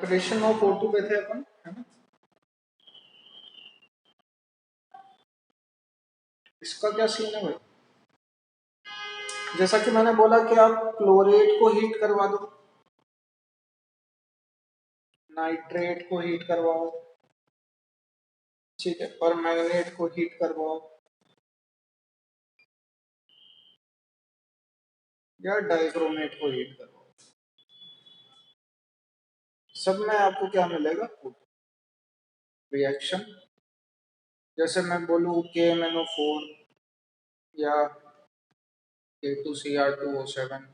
Separation of O2 पे थे अपन, है ना। इसका क्या सीन है भाई? जैसा कि मैंने बोला कि आप क्लोरेट को हीट करवा दो, नाइट्रेट को हीट करवाओ, ठीक है, और मैग्नेट को हीट करवाओ, या डाइक्रोमेट को हीट करवाओ, सब में आपको क्या मिलेगा? रिएक्शन। जैसे मैं बोलूँ KMnO4 या K2Cr2O7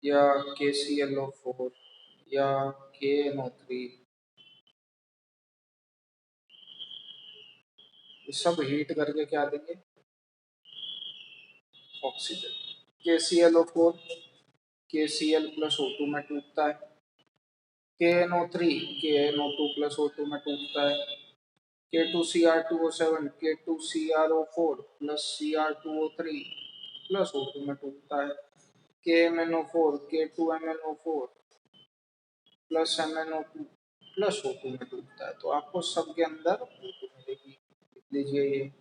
या KClO4 या KNO3, ये सब हीट करके क्या देंगे? Oxygen. KClO4 KCl plus O2 में टूटता है, KNO3 KNO2 प्लस O2 में टूटता है, K2Cr2O7 K2CrO4 plus Cr2O3 plus O2 में टूटता है, KMnO4 K2MnO4 plus MnO2 plus O2 में टूटता है। तो आपको सबके अंदर O2 मिलेगी। लिख लीजिए ये।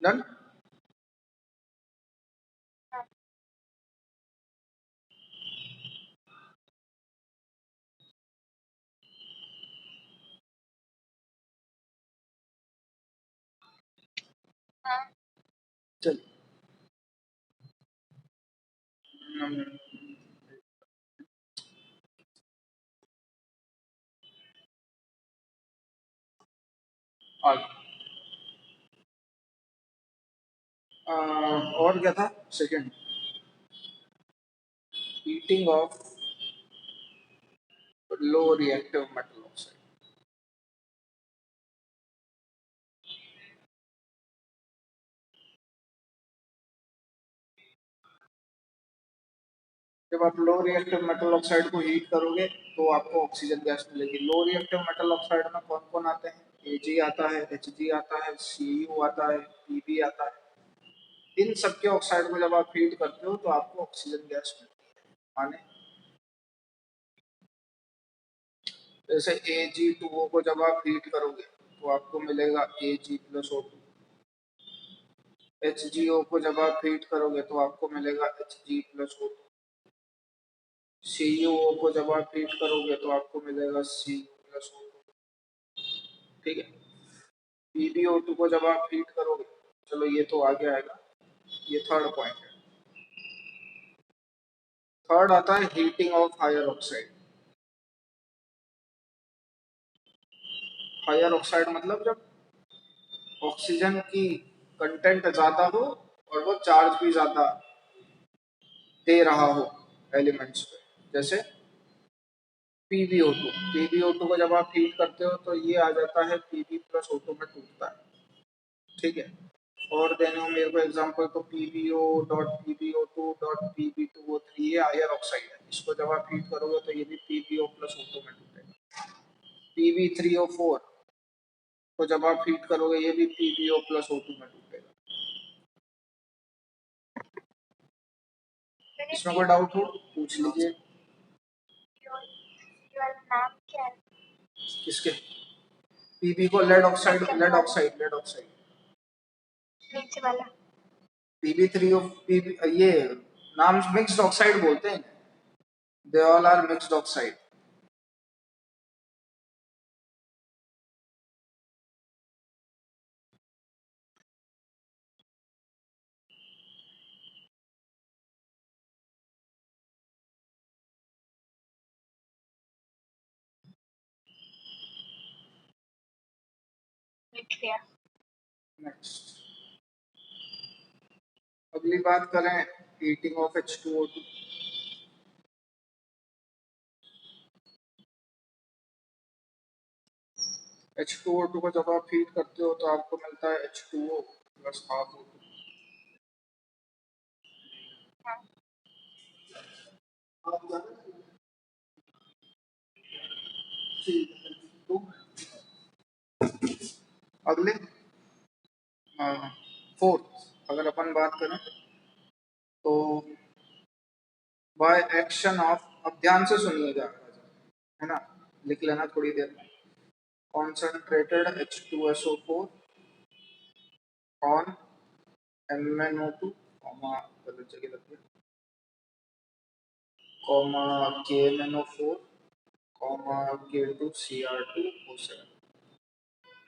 डन। चलिए आगे। और क्या था? Second, heating of low reactive metal oxide. जब आप लो रिएक्टिव मेटल ऑक्साइड को हीट करोगे तो आपको ऑक्सीजन गैस मिलेगी। लो रिएक्टिव मेटल ऑक्साइड में कौन कौन आते हैं? Ag आता है, Hg आता है, Cu आता है, Pb आता है। इन सबके ऑक्साइड को जब आप हीट करते हो तो आपको ऑक्सीजन गैस मिलती है। माने जैसे Ag2O को जब आप हीट करोगे तो आपको मिलेगा Ag प्लस O2। HgO को जब आप हीट करोगे तो आपको मिलेगा Hg प्लस O2। CuO को जब आप हीट करोगे तो आपको मिलेगा Cu प्लस O2। ठीक है। PbO2 को जब आप हीट करोगे, चलो ये तो आगे आएगा, ये थर्ड पॉइंट है। थर्ड आता है heating of higher oxide. Higher oxide मतलब जब ऑक्सीजन की कंटेंट ज्यादा हो और वो चार्ज भी ज्यादा दे रहा हो एलिमेंट्स पे। जैसे PbO2, PbO2 को जब आप हीट करते हो तो ये आ जाता है Pb प्लस O2 में टूटता है। ठीक है। और देने हो मेरे को एग्जांपल तो PbO dot PbO2 dot Pb2O3, ये हायर ऑक्साइड है। इसको जब आप हीट करोगे तो ये भी PbO प्लस O2 में टूटेगा। Pb3O4 को जब आप हीट करोगे ये भी PbO प्लस O2 में टूटेगा। इसमें कोई डाउट हो पूछ लीजिए। किसके? Pb को लेड ऑक्साइड, लेड ऑक्साइड नीचे वाला Pb3 Pb, ये नाम मिक्स्ड ऑक्साइड बोलते हैं। They all are mixed oxide. लिख लिया। नेक्स्ट अगली बात करें हीटिंग ऑफ H2O2। H2O2 को जब आप हीट करते हो तो आपको मिलता है H2O प्लस हाफ O2। अगले फोर्थ अगर अपन बात करें तो बाय एक्शन ऑफ, अब ध्यान से सुनिएगा, है ना, लिख लेना थोड़ी देर में। Concentrated H2SO4 on MnO2 comma गलत जगह लग गया, कॉमा KMnO4 कॉमा K2Cr2O7।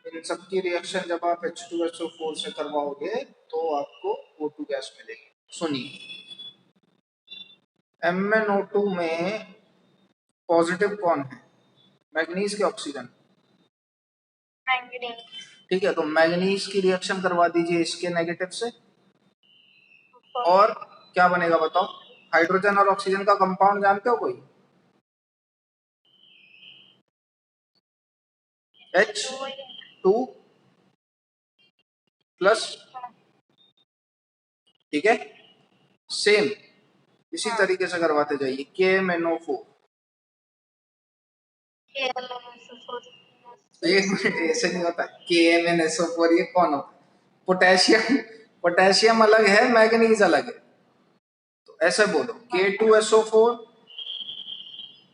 इन सब की रिएक्शन जब आप H2SO4 से करवाओगे तो आपको O2 गैस मिलेगी। सुनिए, MnO2 में पॉजिटिव कौन है, मैग्नीज के ऑक्सीजन, मैंगनीज। ठीक है, तो मैग्नीज की रिएक्शन करवा दीजिए इसके नेगेटिव से, और क्या बनेगा बताओ? हाइड्रोजन और ऑक्सीजन का कंपाउंड जानते हो कोई? H2 प्लस, ठीक है, सेम इसी तरीके से करवाते जाइए। KMnO4, एक मिनट, ऐसे नहीं होता। KMnSO4 ये कौन होता है? पोटेशियम, पोटेशियम अलग है, मैग्नीज अलग है, तो ऐसे बोलो K2SO4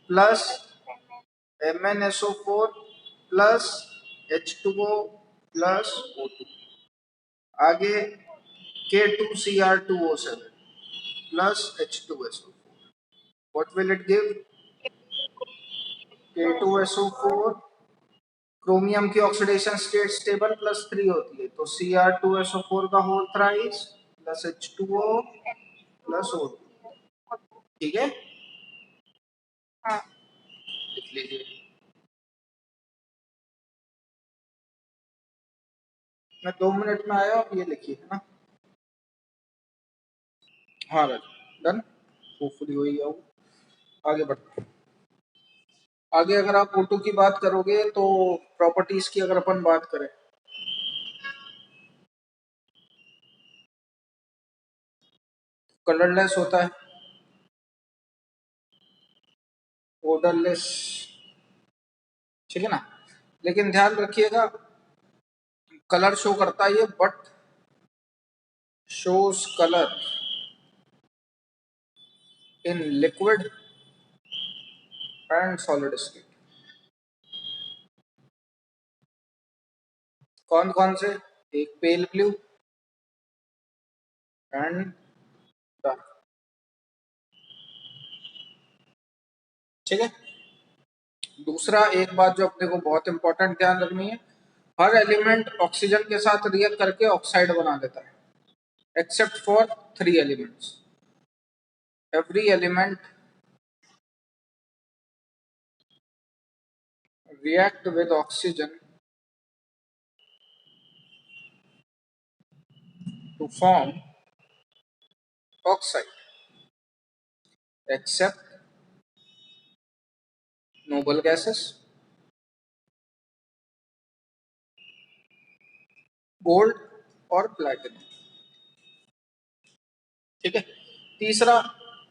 plus MnSO4 plus H2O plus O2, आगे K2Cr2O7 plus H2SO4, what will it give? K2SO4, chromium की ऑक्सीडेशन स्टेट स्टेबल +3 होती है, तो Cr2SO4 का whole thrice plus H2O plus O2, ठीक है, हाँ। लिख लीजिए। मैं 2 मिनट में आया, आप ये लिखिए, है ना। हाँ राजू, डन, होपफुली हो ही गया हो। आगे बढ़ते हैं। आगे अगर आप O2 की बात करोगे तो प्रॉपर्टीज की अगर अपन बात करें, कलरलेस होता है, ओडरलेस, ठीक है ना, लेकिन ध्यान रखिएगा कलर शो करता है ये, but shows colour in liquid and solid state. कौन कौन से? एक पेल ब्लू एंड डार्क, ठीक है। दूसरा एक बात जो अपने को बहुत इंपॉर्टेंट ध्यान रखनी है, हर एलिमेंट ऑक्सीजन के साथ रिएक्ट करके ऑक्साइड बना देता है, except for 3 elements. Every element react with oxygen to form oxide except noble gases, gold और प्लैटिनम, ठीक है। तीसरा,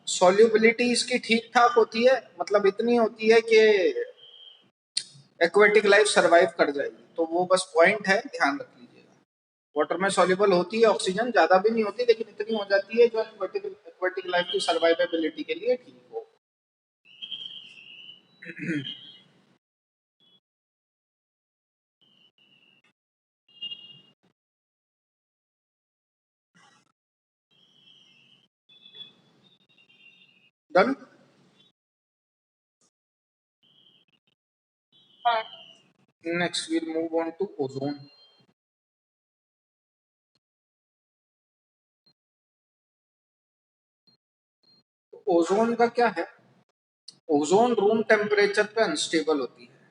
सॉल्युबिलिटी इसकी ठीक ठाक होती है, मतलब इतनी होती है कि एक्वेटिक लाइफ सरवाइव कर जाएगी, तो वो बस पॉइंट है, ध्यान रख लीजिएगा। वाटर में सॉल्युबल होती है ऑक्सीजन, ज्यादा भी नहीं होती, लेकिन इतनी हो जाती है जो एक्वेटिक लाइफ की सर्वाइवेबिलिटी के लिए ठीक हो। Done. Next we'll move on to ozone. Ozone का क्या है, ओजोन रूम टेम्परेचर पे अनस्टेबल होती है,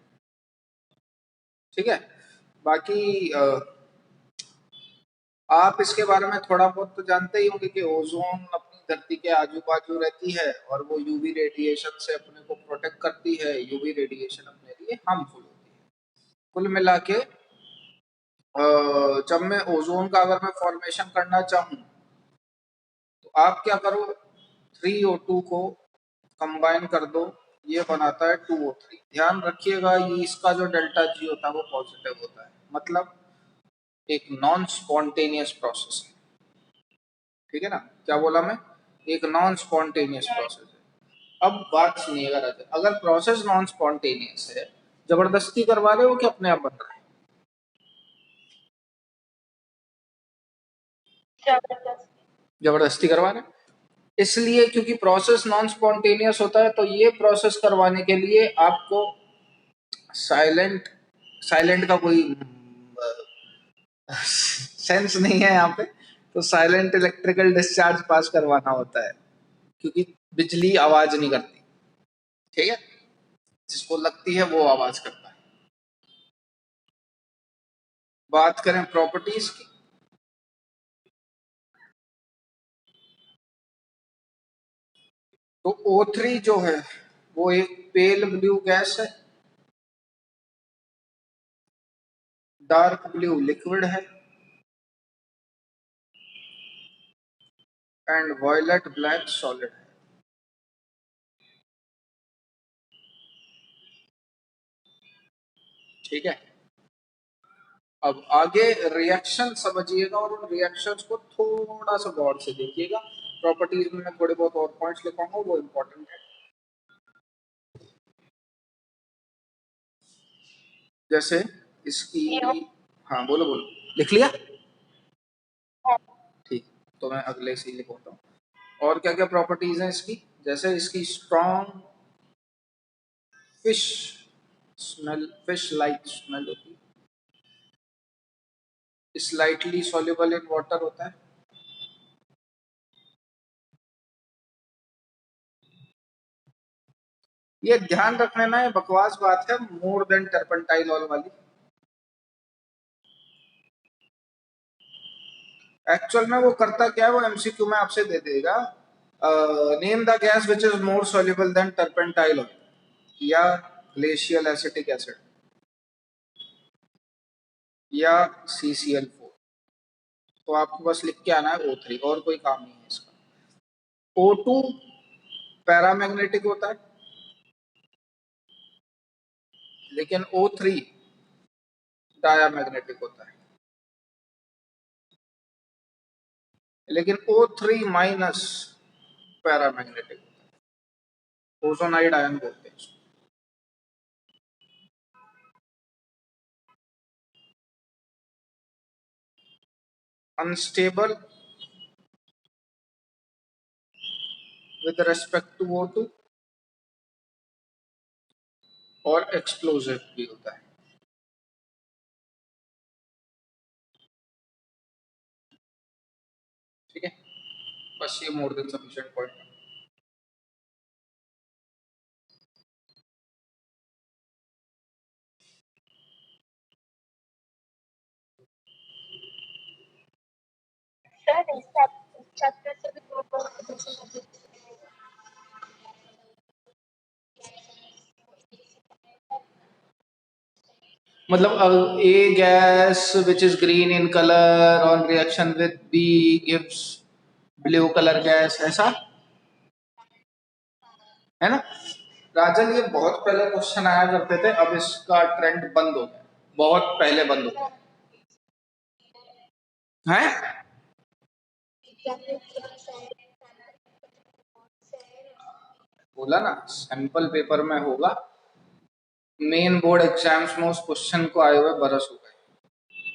ठीक है। बाकी आप इसके बारे में थोड़ा बहुत तो जानते ही होंगे कि ओजोन अपनी धरती के आजू बाजू रहती है और वो यूवी रेडिएशन से अपने को प्रोटेक्ट करती है। यूवी रेडिएशन अपने लिए हार्मफुल होती है। कुल मिला के जब मैं ओजोन का अगर मैं फॉर्मेशन करना चाहूँ तो आप क्या करो, 3O2 को कंबाइन कर दो, ये बनाता है 2O3। ध्यान रखिएगा ये इसका जो डेल्टा जी होता है वो पॉजिटिव होता है, मतलब एक नॉन स्पॉन्टेनियस प्रोसेस है। ठीक है ना, क्या बोला मैं, एक नॉन स्पॉन्टेनियस प्रोसेस है। अब बात सुनिएगा राजा, अगर प्रोसेस नॉन स्पॉन्टेनियस है, जबरदस्ती करवा रहे हो कि अपने आप बन रहा है? जबरदस्ती करवा रहे हैं। इसलिए क्योंकि प्रोसेस नॉन स्पॉन्टेनियस होता है, तो ये प्रोसेस करवाने के लिए आपको साइलेंट साइलेंट का कोई सेंस नहीं है यहाँ पे, तो साइलेंट इलेक्ट्रिकल डिस्चार्ज पास करवाना होता है, क्योंकि बिजली आवाज नहीं करती। ठीक है, जिसको लगती है वो आवाज करता है। बात करें प्रॉपर्टीज की, तो O3 जो है वो एक पेल ब्लू गैस है, डार्क ब्लू लिक्विड है एंड वॉयलेट ब्लैक सॉलिड है। ठीक है, अब आगे रिएक्शन समझिएगा और उन रिएक्शंस को थोड़ा सा गौर से देखिएगा। प्रॉपर्टीज में मैं थोड़े बहुत और पॉइंट्स लिखूंगा, वो इम्पोर्टेंट है। जैसे इसकी, हाँ बोलो बोलो, लिख लिया? ठीक, तो मैं अगले से ही लिखवाता हूँ। और क्या क्या प्रॉपर्टीज हैं इसकी, जैसे इसकी strong fish smell, fish like smell होती है, स्लाइटली सॉल्युबल इन वाटर होता है, ये ध्यान रखने ना, ये बकवास बात है, मोर देन टर्पेंटाइल ऑयल वाली। एक्चुअल में वो करता क्या है, वो एमसीक्यू में आपसे दे देगा, name the gas which is more soluble than turpentine oil या ग्लेशियल एसिटिक एसिड या CCl4। तो आपको बस लिख के आना है O3, और कोई काम नहीं है इसका। O2 पैरामैग्नेटिक होता है, लेकिन O3 डायामैग्नेटिक होता है। लेकिन O3 माइनस पैरामैग्नेटिक होता है, ओजोनाइड आयन बोलते हैं इसको। Unstable with respect to O2 और एक्सप्लोजिव भी होता है। ठीक है, बस ये मोर देन सफिशिएंट पॉइंट है। मतलब A gas which is green in color on reaction with B gives blue color gas, ऐसा है ना। राजन ये बहुत पहले क्वेश्चन आया करते थे, अब इसका ट्रेंड बंद हो गया, बहुत पहले बंद हो गया है। बोला ना सैंपल पेपर में होगा, मेन बोर्ड एग्जाम्स में उस क्वेश्चन को आए हुए बरस हो गए,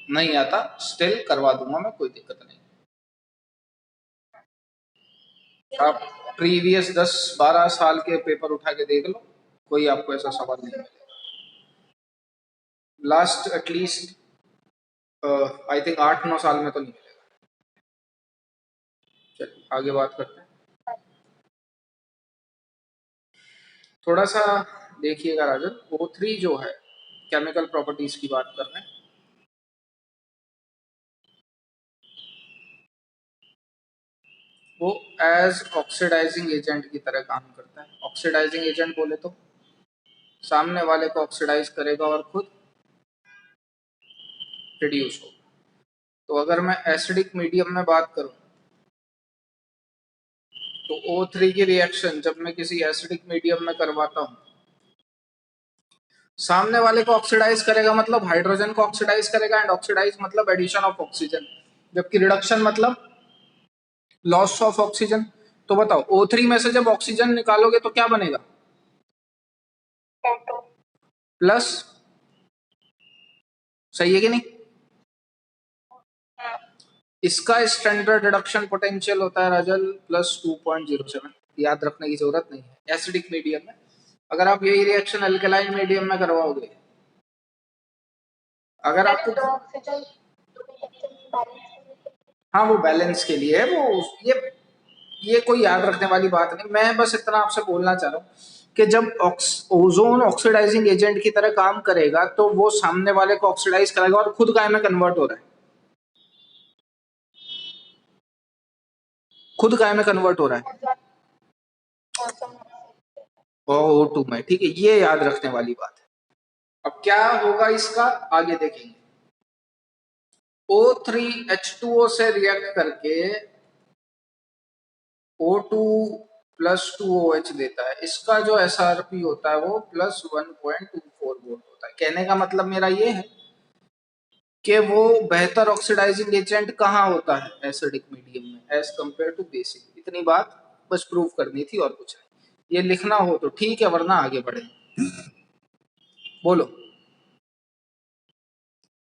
नहीं आता, स्टिल करवा दूंगा मैं, कोई दिक्कत नहीं। आप प्रीवियस 10-12 साल के पेपर उठा के देख लो, कोई आपको ऐसा सवाल नहीं मिलेगा। लास्ट एटलीस्ट आई थिंक 8-9 साल में तो नहीं मिलेगा। चलिए आगे बात करते हैं। थोड़ा सा देखिएगा राजन, O3 जो है, केमिकल प्रॉपर्टीज की बात कर रहे हैं, वो एज ऑक्सीडाइजिंग एजेंट की तरह काम करता है। ऑक्सीडाइजिंग एजेंट बोले तो सामने वाले को ऑक्सीडाइज करेगा और खुद रिड्यूस होगा। तो अगर मैं एसिडिक मीडियम में बात करूं तो O3 की रिएक्शन जब मैं किसी एसिडिक मीडियम में करवाता हूं, सामने वाले को ऑक्सीडाइज करेगा मतलब हाइड्रोजन को ऑक्सीडाइज करेगा, एंड ऑक्सीडाइज मतलब एडिशन ऑफ ऑक्सीजन, जबकि रिडक्शन मतलब लॉस ऑफ ऑक्सीजन। तो बताओ O3 में से जब ऑक्सीजन निकालोगे तो क्या बनेगा? O2। प्लस, सही है कि नहीं? हाँ। इसका स्टैंडर्ड रिडक्शन पोटेंशियल होता है राजल +2.07। याद रखने की जरूरत नहीं है एसिडिक मीडियम में। अगर आप यही रिएक्शन अल्कलाइन मीडियम में करवाओगे, अगर आपको, दो ऑक्सीजन बैलेंस। हाँ वो बैलेंस के लिए है, वो ये कोई याद रखने वाली बात नहीं। मैं बस इतना आपसे बोलना चाह रहा हूँ कि जब ओजोन ऑक्सीडाइजिंग एजेंट की तरह काम करेगा तो वो सामने वाले को ऑक्सीडाइज करेगा और खुद काय में कन्वर्ट हो रहा है, खुद काय में कन्वर्ट हो रहा है O2 में। ठीक है, ये याद रखने वाली बात है। अब क्या होगा इसका आगे देखेंगे। O3H2O से रिएक्ट करके O2 +2OH देता है। इसका जो SRP होता है वो +1.24 वोल्ट होता है। कहने का मतलब मेरा ये है कि वो बेहतर ऑक्सीडाइजिंग एजेंट कहाँ होता है? एसिडिक मीडियम में एज कंपेयर टू बेसिक। इतनी बात बस प्रूव करनी थी और कुछ नहीं। ये लिखना हो तो ठीक है, वरना आगे बढ़े। बोलो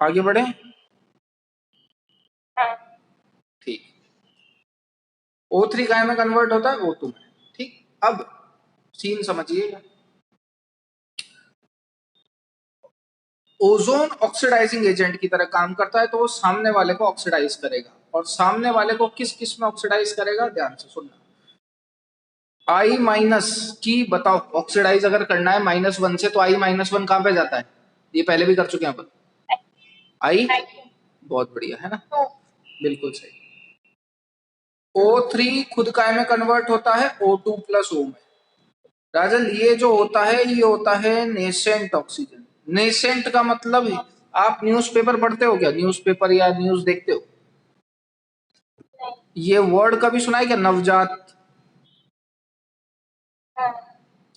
आगे बढ़े। हाँ। ठीक, O3 काय में कन्वर्ट होता है? O2 में। ठीक, अब सीन समझिएगा। ओजोन ऑक्सीडाइजिंग एजेंट की तरह काम करता है, तो वो सामने वाले को ऑक्सीडाइज करेगा। और सामने वाले को किस किस में ऑक्सीडाइज करेगा? ध्यान से सुनना। I- की बताओ, ऑक्सीडाइज अगर करना है -1 से तो I-1 कहां पे जाता है? ये पहले भी कर चुके हैं अपन। I, बहुत बढ़िया है ना, बिल्कुल सही। O3 खुद काय में कन्वर्ट होता है? O2 + O में। राजन ये जो होता है ये होता है नेसेंट ऑक्सीजन। नेसेंट का मतलब है, आप न्यूज़पेपर पढ़ते हो क्या? न्यूज़पेपर या न्यूज़ देखते हो? ये वर्ड कभी सुना है क्या, नवजात?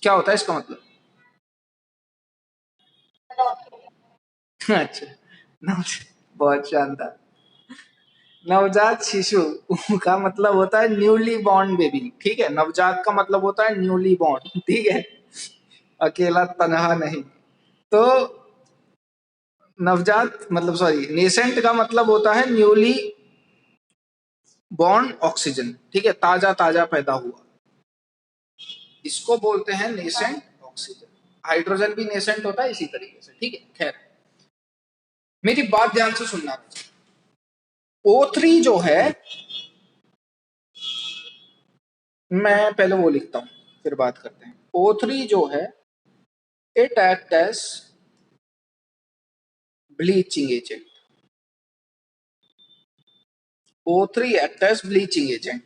क्या होता है इसका मतलब? अच्छा, बहुत शानदार। नवजात शिशु का मतलब होता है न्यूली बॉर्न बेबी। ठीक है, नवजात का मतलब होता है न्यूली बॉर्न। ठीक है, अकेला तनहा नहीं। तो नवजात मतलब, सॉरी, नेसेंट का मतलब होता है न्यूली बॉर्न ऑक्सीजन। ठीक है, ताजा ताजा पैदा हुआ, इसको बोलते हैं नेसेंट ऑक्सीजन। हाइड्रोजन भी नेसेंट होता है इसी तरीके से। ठीक है, खैर मेरी बात ध्यान से सुनना। O3 जो है, मैं पहले वो लिखता हूं फिर बात करते हैं। O3 जो है, it act as bleaching agent. O3 act as bleaching agent.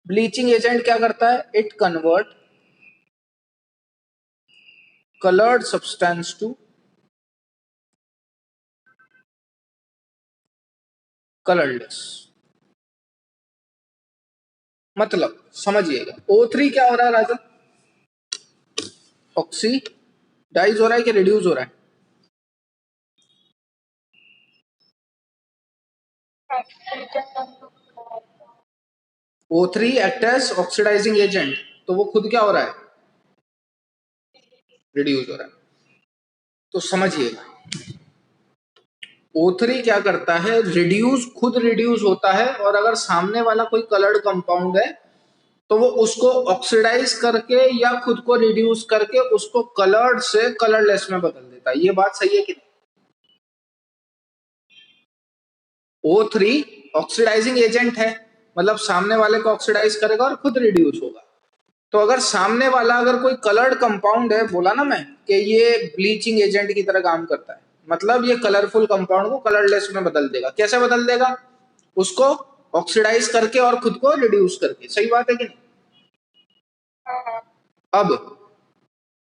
Bleaching agent क्या करता है? It convert colored substance to colorless। मतलब समझिएगा, O3 क्या हो रहा है राजन? ऑक्सीडाइज हो रहा है कि रिड्यूस हो रहा है? O3 act as oxidising agent, तो वो खुद क्या हो रहा है? रिड्यूस हो रहा है। तो समझिएगा, O3 क्या करता है? रिड्यूस, खुद रिड्यूस होता है, और अगर सामने वाला कोई कलर्ड कंपाउंड है तो वो उसको ऑक्सीडाइज करके या खुद को रिड्यूस करके उसको कलर्ड से कलरलेस में बदल देता है। ये बात सही है कि नहीं? O3 ऑक्सीडाइजिंग एजेंट है, मतलब सामने वाले को ऑक्सीडाइज करेगा और खुद रिड्यूस होगा। तो अगर सामने वाला अगर कोई कलर्ड कंपाउंड है, बोला ना मैं कि ये ब्लीचिंग एजेंट की तरह काम करता है, मतलब ये कलरफुल कंपाउंड को कलरलेस में बदल देगा। कैसे बदल देगा? उसको ऑक्सीडाइज करके और खुद को रिड्यूस करके। सही बात है कि नहीं? अब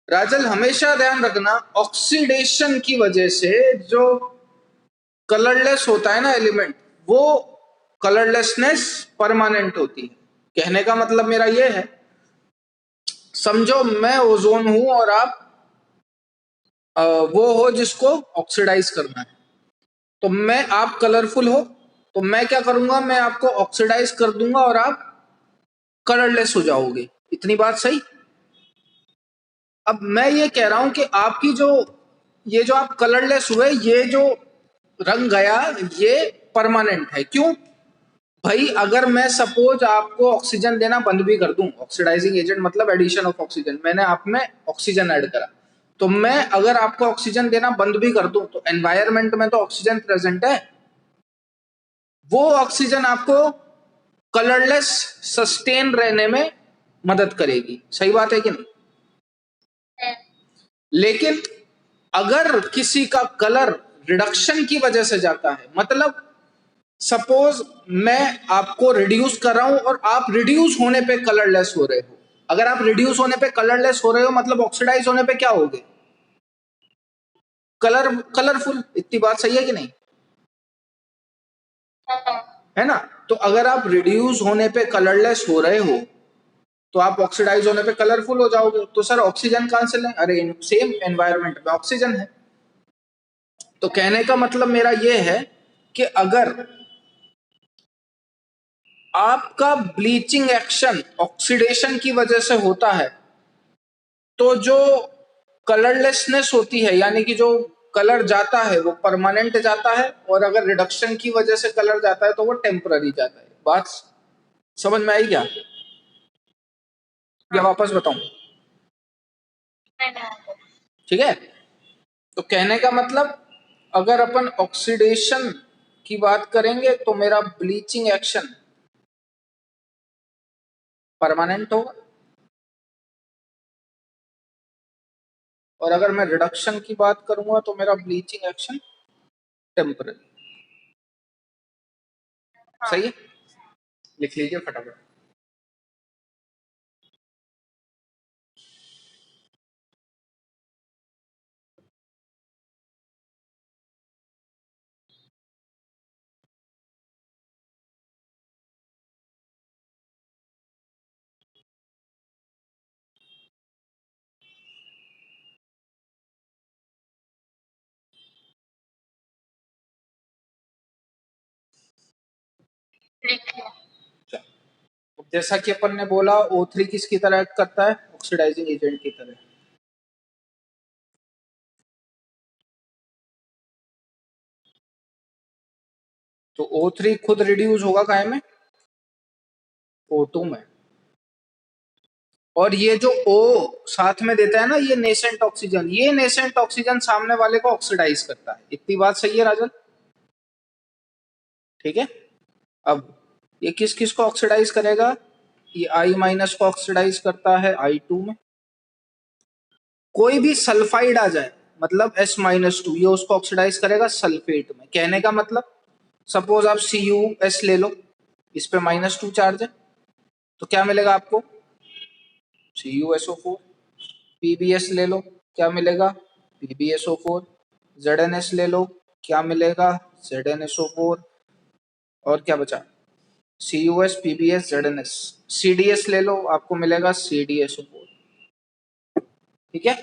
राजल हमेशा ध्यान रखना, ऑक्सीडेशन की वजह से जो कलरलेस होता है ना एलिमेंट, वो कलरलेसनेस परमानेंट होती है। कहने का मतलब मेरा ये है, समझो मैं ओजोन हूं और आप वो हो जिसको ऑक्सीडाइज करना है, तो मैं, आप कलरफुल हो तो मैं क्या करूंगा, मैं आपको ऑक्सीडाइज कर दूंगा और आप कलरलेस हो जाओगे। इतनी बात सही? अब मैं ये कह रहा हूं कि आपकी जो, ये जो आप कलरलेस हुए, ये जो रंग गया, ये परमानेंट है। क्यों भाई? अगर मैं सपोज आपको ऑक्सीजन देना बंद भी कर दूं, ऑक्सीडाइजिंग एजेंट मतलब एडिशन ऑफ ऑक्सीजन, मैंने आप में ऑक्सीजन ऐड करा, तो मैं अगर आपको ऑक्सीजन देना बंद भी कर दूं, तो एनवायरनमेंट में तो ऑक्सीजन प्रेजेंट है, वो ऑक्सीजन आपको कलरलेस सस्टेन रहने में मदद करेगी। सही बात है कि नहीं? लेकिन अगर किसी का कलर रिडक्शन की वजह से जाता है, मतलब सपोज मैं आपको रिड्यूस कर रहा हूं और आप रिड्यूस होने पे कलरलेस हो रहे हो। अगर आप रिड्यूस होने पे कलरलेस हो रहे हो, मतलब ऑक्सीडाइज होने पे क्या होगे? कलरफुल। इतनी बात सही है कि नहीं? है ना? तो अगर आप रिड्यूस होने पे कलरलेस हो रहे हो, तो आप ऑक्सीडाइज होने पे कलरफुल हो जाओगे। तो सर ऑक्सीजन कहां से लें? अरे सेम एनवायरनमेंट में ऑक्सीजन है। तो कहने का मतलब मेरा यह है कि अगर आपका ब्लीचिंग एक्शन ऑक्सीडेशन की वजह से होता है, तो जो कलरलेसनेस होती है, यानी कि जो कलर जाता है वो परमानेंट जाता है, और अगर रिडक्शन की वजह से कलर जाता है तो वो टेम्पररी जाता है। बात समझ में आई क्या? या वापस बताऊं? ठीक है। तो कहने का मतलब, अगर अपन ऑक्सीडेशन की बात करेंगे तो मेरा ब्लीचिंग एक्शन परमानेंट होगा, और अगर मैं रिडक्शन की बात करूंगा तो मेरा ब्लीचिंग एक्शन टेम्पररी। सही है? लिख लीजिए फटाफट। जैसा कि अपन ने बोला, O3 किसकी तरह एक्ट करता है? ऑक्सीडाइजिंग एजेंट की तरह। तो O3 खुद रिड्यूस होगा काहे में? O2 में। और ये जो O साथ में देता है ना, ये नेसेंट ऑक्सीजन, ये नेसेंट ऑक्सीजन सामने वाले को ऑक्सीडाइज करता है। इतनी बात सही है राजन? ठीक है। अब ये किस किस को ऑक्सीडाइज करेगा? ये I- को ऑक्सीडाइज करता है I2 में। कोई भी सल्फाइड आ जाए, मतलब S-2, ये उसको ऑक्सीडाइज करेगा सल्फेट में। कहने का मतलब, सपोज आप CuS ले लो, इस पे -2 चार्ज है, तो क्या मिलेगा आपको? CuSO4। PbS ले लो, क्या मिलेगा? PbSO4। ZnS ले लो, क्या मिलेगा? ZnSO4। और क्या बचा? CuS, PbS, ZnS। CdS ले लो, आपको मिलेगा CdSO4। ठीक है।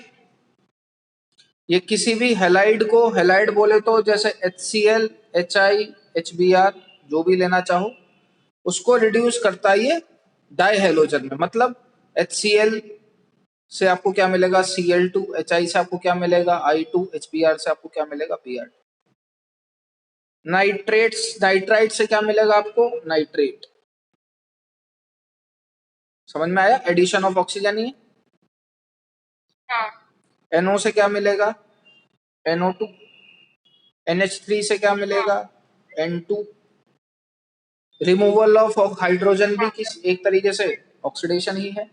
ये किसी भी हेलाइड को, हेलाइड बोले तो जैसे HCl, HI, HBr, जो भी लेना चाहो, उसको रिड्यूस करता है ये डाई हेलोजन में। मतलब HCl से आपको क्या मिलेगा? Cl2। HI से आपको क्या मिलेगा? I2। HBr से आपको क्या मिलेगा? Br। नाइट्रेट्स, नाइट्राइट से क्या मिलेगा आपको? नाइट्रेट। समझ में आया? एडिशन ऑफ ऑक्सीजन ही है। NO से क्या मिलेगा? NO2। NH3 से क्या मिलेगा? N2। रिमूवल ऑफ हाइड्रोजन भी किस एक तरीके से ऑक्सीडेशन ही है।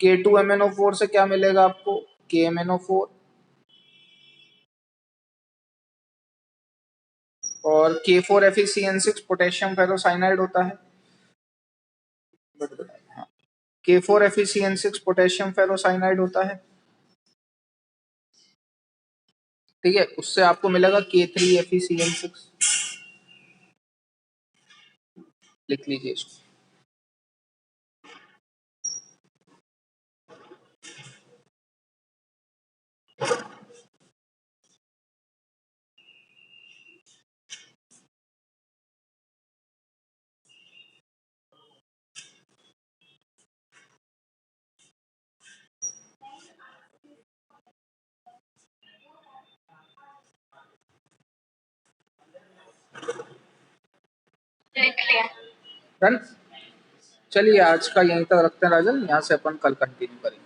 K2MnO4 से क्या मिलेगा आपको? KMnO4। और K4FeCN6 पोटेशियम फेरोसाइनाइड होता है। हाँ, K4FeCN6 पोटेशियम फेरोसाइनाइड होता है। ठीक है, उससे आपको मिलेगा K3FeCN6, लिख लीजिए इसको। लिख लिया। डन। चलिए आज का यहीं तक रखते हैं राजन, यहाँ से अपन कल कंटिन्यू करेंगे।